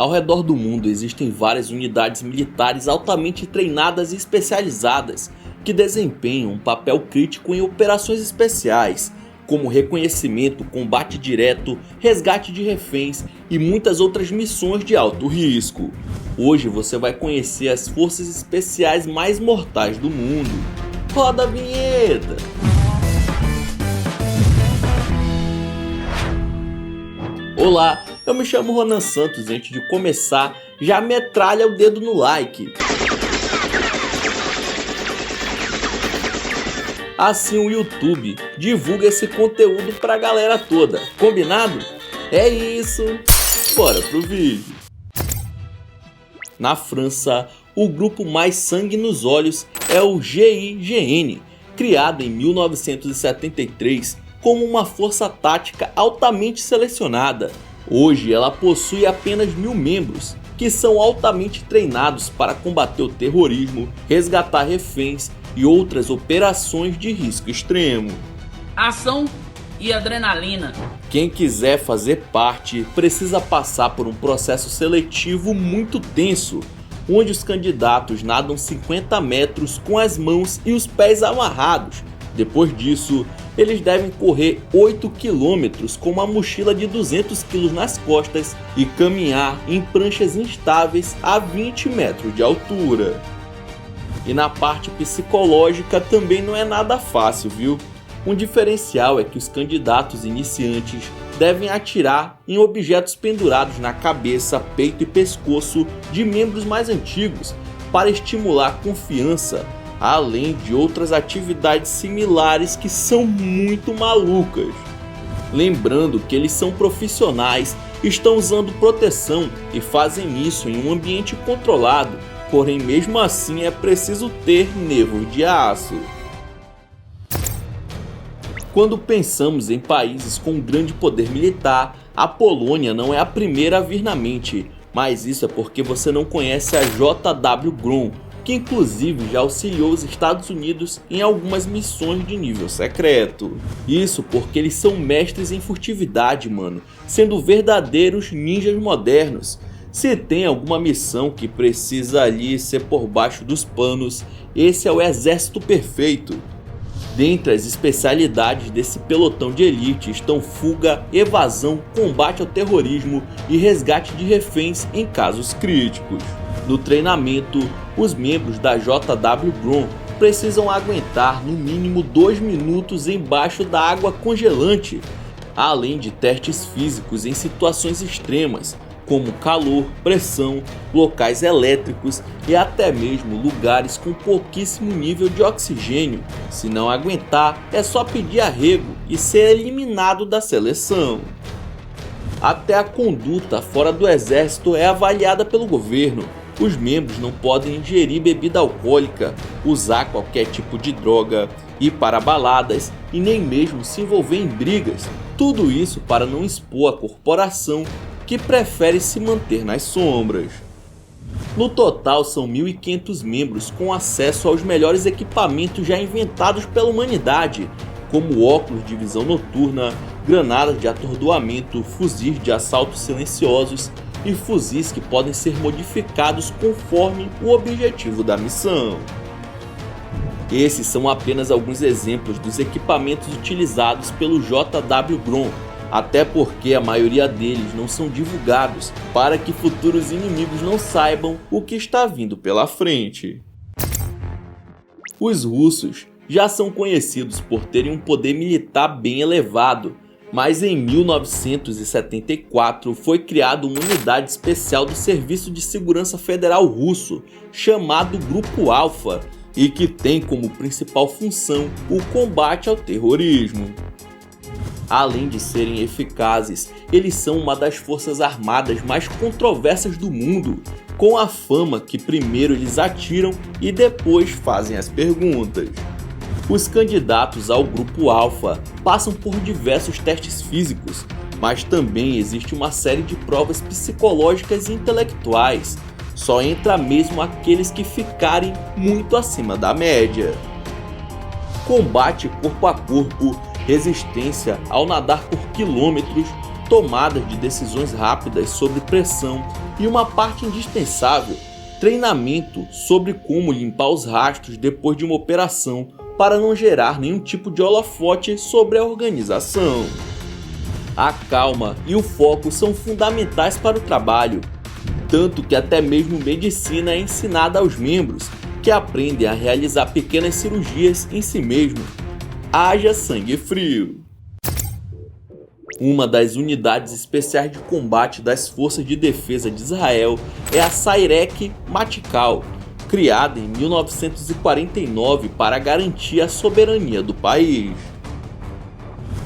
Ao redor do mundo existem várias unidades militares altamente treinadas e especializadas que desempenham um papel crítico em operações especiais, como reconhecimento, combate direto, resgate de reféns e muitas outras missões de alto risco. Hoje você vai conhecer as forças especiais mais mortais do mundo. Roda a vinheta! Olá, eu me chamo Ronan Santos e antes de começar, já metralha o dedo no like. Assim o YouTube divulga esse conteúdo pra galera toda, combinado? É isso, bora pro vídeo. Na França, o grupo mais sangue nos olhos é o GIGN, criado em 1973 como uma força tática altamente selecionada. Hoje ela possui apenas 1000 membros, que são altamente treinados para combater o terrorismo, resgatar reféns e outras operações de risco extremo. Ação e adrenalina. Quem quiser fazer parte precisa passar por um processo seletivo muito tenso, onde os candidatos nadam 50 metros com as mãos e os pés amarrados. Depois disso, eles devem correr 8 km com uma mochila de 200 kg nas costas e caminhar em pranchas instáveis a 20 metros de altura. E na parte psicológica também não é nada fácil, viu? Um diferencial é que os candidatos iniciantes devem atirar em objetos pendurados na cabeça, peito e pescoço de membros mais antigos para estimular a confiança, além de outras atividades similares que são muito malucas. Lembrando que eles são profissionais, estão usando proteção e fazem isso em um ambiente controlado, porém mesmo assim é preciso ter nervo de aço. Quando pensamos em países com grande poder militar, a Polônia não é a primeira a vir na mente, mas isso é porque você não conhece a JW Groom, que inclusive já auxiliou os Estados Unidos em algumas missões de nível secreto. Isso porque eles são mestres em furtividade, mano, sendo verdadeiros ninjas modernos. Se tem alguma missão que precisa ali ser por baixo dos panos, esse é o exército perfeito. Dentre as especialidades desse pelotão de elite estão fuga, evasão, combate ao terrorismo e resgate de reféns em casos críticos. No treinamento, os membros da JW Groom precisam aguentar no mínimo 2 minutos embaixo da água congelante, além de testes físicos em situações extremas, como calor, pressão, locais elétricos e até mesmo lugares com pouquíssimo nível de oxigênio. Se não aguentar, é só pedir arrego e ser eliminado da seleção. Até a conduta fora do exército é avaliada pelo governo. Os membros não podem ingerir bebida alcoólica, usar qualquer tipo de droga, ir para baladas e nem mesmo se envolver em brigas. Tudo isso para não expor a corporação que prefere se manter nas sombras. No total são 1.500 membros com acesso aos melhores equipamentos já inventados pela humanidade, como óculos de visão noturna, granadas de atordoamento, fuzis de assalto silenciosos e fuzis que podem ser modificados conforme o objetivo da missão. Esses são apenas alguns exemplos dos equipamentos utilizados pelo JW Groom, até porque a maioria deles não são divulgados para que futuros inimigos não saibam o que está vindo pela frente. Os russos já são conhecidos por terem um poder militar bem elevado, mas em 1974 foi criada uma unidade especial do Serviço de Segurança Federal Russo, chamado Grupo Alfa, e que tem como principal função o combate ao terrorismo. Além de serem eficazes, eles são uma das forças armadas mais controversas do mundo, com a fama que primeiro eles atiram e depois fazem as perguntas. Os candidatos ao Grupo Alfa passam por diversos testes físicos, mas também existe uma série de provas psicológicas e intelectuais. Só entra mesmo aqueles que ficarem muito acima da média. Combate corpo a corpo, resistência ao nadar por quilômetros, tomadas de decisões rápidas sob pressão, E uma parte indispensável, treinamento sobre como limpar os rastros depois de uma operação para não gerar nenhum tipo de holofote sobre a organização. A calma e o foco são fundamentais para o trabalho, tanto que até mesmo medicina é ensinada aos membros, que aprendem a realizar pequenas cirurgias em si mesmos. Haja sangue frio! Uma das unidades especiais de combate das Forças de Defesa de Israel é a Sayeret Matkal, criada em 1949 para garantir a soberania do país.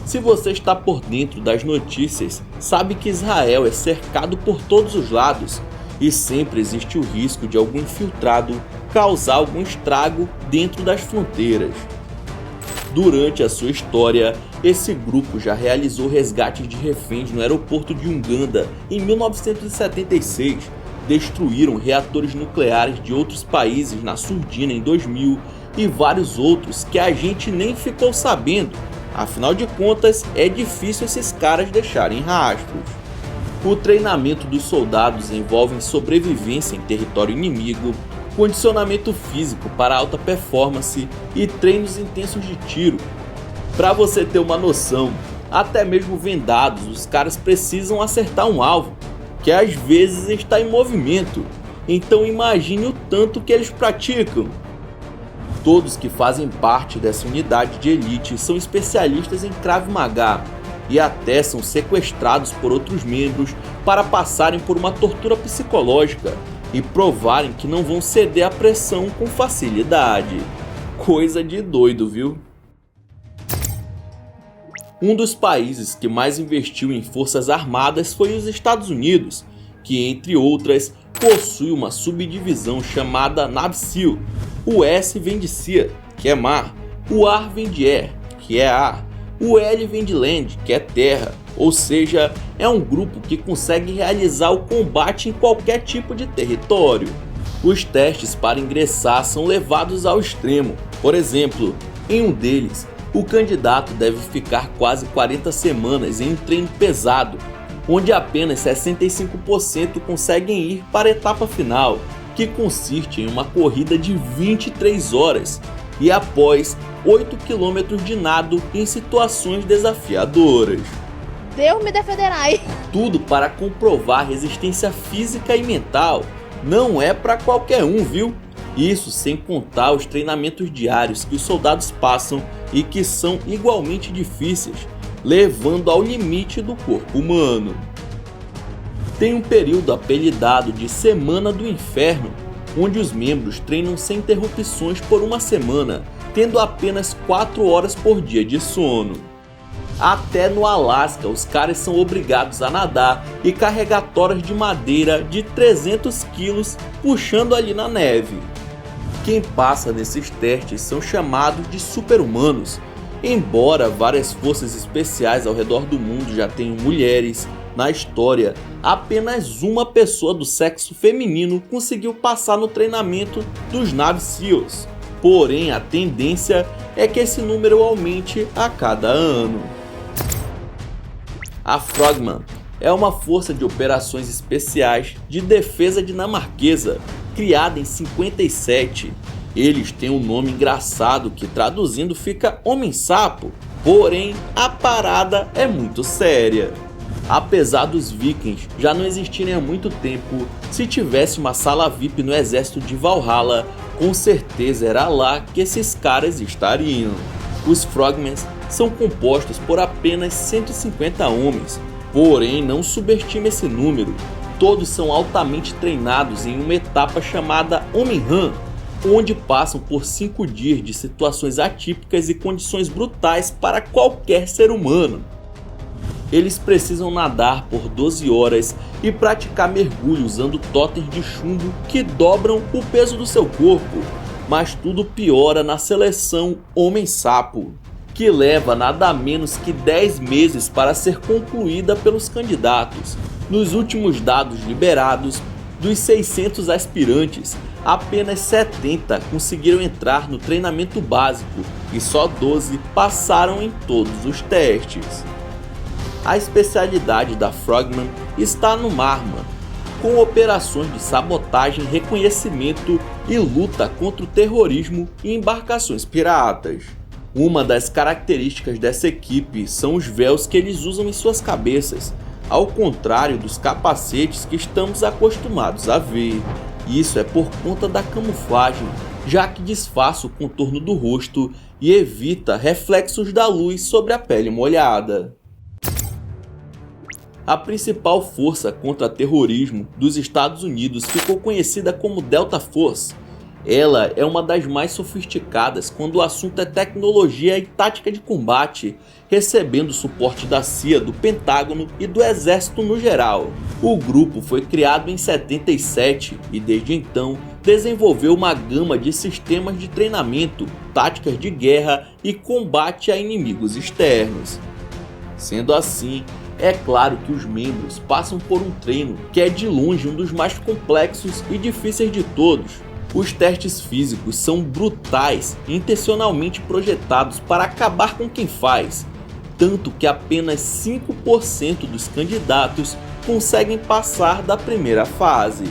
Se você está por dentro das notícias, sabe que Israel é cercado por todos os lados e sempre existe o risco de algum infiltrado causar algum estrago dentro das fronteiras. Durante a sua história, esse grupo já realizou resgates de reféns no aeroporto de Uganda em 1976, destruíram reatores nucleares de outros países na surdina em 2000 e vários outros que a gente nem ficou sabendo. Afinal de contas, é difícil esses caras deixarem rastros. O treinamento dos soldados envolve sobrevivência em território inimigo, condicionamento físico para alta performance e treinos intensos de tiro. Para você ter uma noção, até mesmo vendados, os caras precisam acertar um alvo, que às vezes está em movimento. Então imagine o tanto que eles praticam. Todos que fazem parte dessa unidade de elite são especialistas em Krav Maga e até são sequestrados por outros membros para passarem por uma tortura psicológica e provarem que não vão ceder à pressão com facilidade. Coisa de doido, viu? Um dos países que mais investiu em forças armadas foi os Estados Unidos, que, entre outras, possui uma subdivisão chamada Navy SEAL. O S vem de Sea, que é mar, o R vem de Air, que é ar, o L vem de Land, que é terra, ou seja, é um grupo que consegue realizar o combate em qualquer tipo de território. Os testes para ingressar são levados ao extremo. Por exemplo, em um deles, o candidato deve ficar quase 40 semanas em um treino pesado, onde apenas 65% conseguem ir para a etapa final, que consiste em uma corrida de 23 horas e após 8 km de nado em situações desafiadoras. Deus me defenderá. Tudo para comprovar resistência física e mental. Não é para qualquer um, viu? Isso sem contar os treinamentos diários que os soldados passam e que são igualmente difíceis, levando ao limite do corpo humano. Tem um período apelidado de Semana do Inferno, onde os membros treinam sem interrupções por uma semana, tendo apenas 4 horas por dia de sono. Até no Alasca, os caras são obrigados a nadar e carregar toras de madeira de 300 quilos puxando ali na neve. Quem passa nesses testes são chamados de super-humanos. Embora várias forças especiais ao redor do mundo já tenham mulheres, na história, apenas uma pessoa do sexo feminino conseguiu passar no treinamento dos Navy SEALs. Porém, a tendência é que esse número aumente a cada ano. A Frogman é uma força de operações especiais de defesa dinamarquesa, criada em 57. Eles têm um nome engraçado que traduzindo fica Homem-Sapo, porém a parada é muito séria. Apesar dos vikings já não existirem há muito tempo, se tivesse uma sala VIP no exército de Valhalla, com certeza era lá que esses caras estariam. Os Frogmans são compostos por apenas 150 homens, porém não subestime esse número. Todos são altamente treinados em uma etapa chamada Homem-Run, onde passam por 5 dias de situações atípicas e condições brutais para qualquer ser humano. Eles precisam nadar por 12 horas e praticar mergulho usando totens de chumbo que dobram o peso do seu corpo. Mas tudo piora na seleção Homem-Sapo, que leva nada menos que 10 meses para ser concluída pelos candidatos. Nos últimos dados liberados, dos 600 aspirantes, apenas 70 conseguiram entrar no treinamento básico e só 12 passaram em todos os testes. A especialidade da Frogman está no Marman, com operações de sabotagem, reconhecimento e luta contra o terrorismo e embarcações piratas. Uma das características dessa equipe são os véus que eles usam em suas cabeças, ao contrário dos capacetes que estamos acostumados a ver. Isso é por conta da camuflagem, já que disfarça o contorno do rosto e evita reflexos da luz sobre a pele molhada. A principal força contra terrorismo dos Estados Unidos ficou conhecida como Delta Force. Ela é uma das mais sofisticadas quando o assunto é tecnologia e tática de combate, recebendo suporte da CIA, do Pentágono e do Exército no geral. O grupo foi criado em 77 e desde então desenvolveu uma gama de sistemas de treinamento, táticas de guerra e combate a inimigos externos. Sendo assim, é claro que os membros passam por um treino que é de longe um dos mais complexos e difíceis de todos. Os testes físicos são brutais e intencionalmente projetados para acabar com quem faz, tanto que apenas 5% dos candidatos conseguem passar da primeira fase.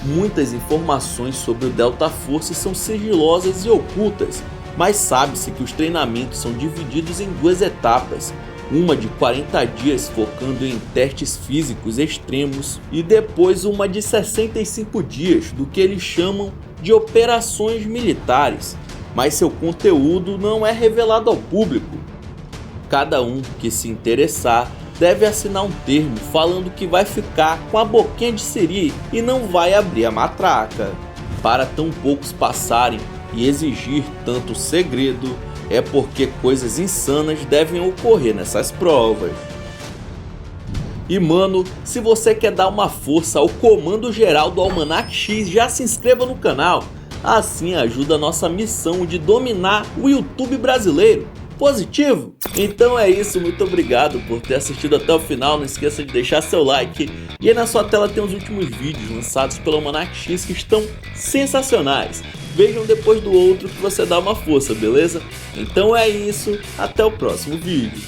Muitas informações sobre o Delta Force são sigilosas e ocultas, mas sabe-se que os treinamentos são divididos em duas etapas. Uma de 40 dias focando em testes físicos extremos e depois uma de 65 dias do que eles chamam de operações militares, mas seu conteúdo não é revelado ao público. Cada um que se interessar deve assinar um termo falando que vai ficar com a boquinha de siri e não vai abrir a matraca. Para tão poucos passarem e exigir tanto segredo, é porque coisas insanas devem ocorrer nessas provas. E mano, se você quer dar uma força ao comando geral do Almanac X, já se inscreva no canal. Assim ajuda a nossa missão de dominar o YouTube brasileiro. Positivo? Então é isso, muito obrigado por ter assistido até o final, não esqueça de deixar seu like. E aí na sua tela tem os últimos vídeos lançados pelo Almanac X que estão sensacionais. Vejam depois do outro que você dá uma força, beleza? Então é isso, até o próximo vídeo.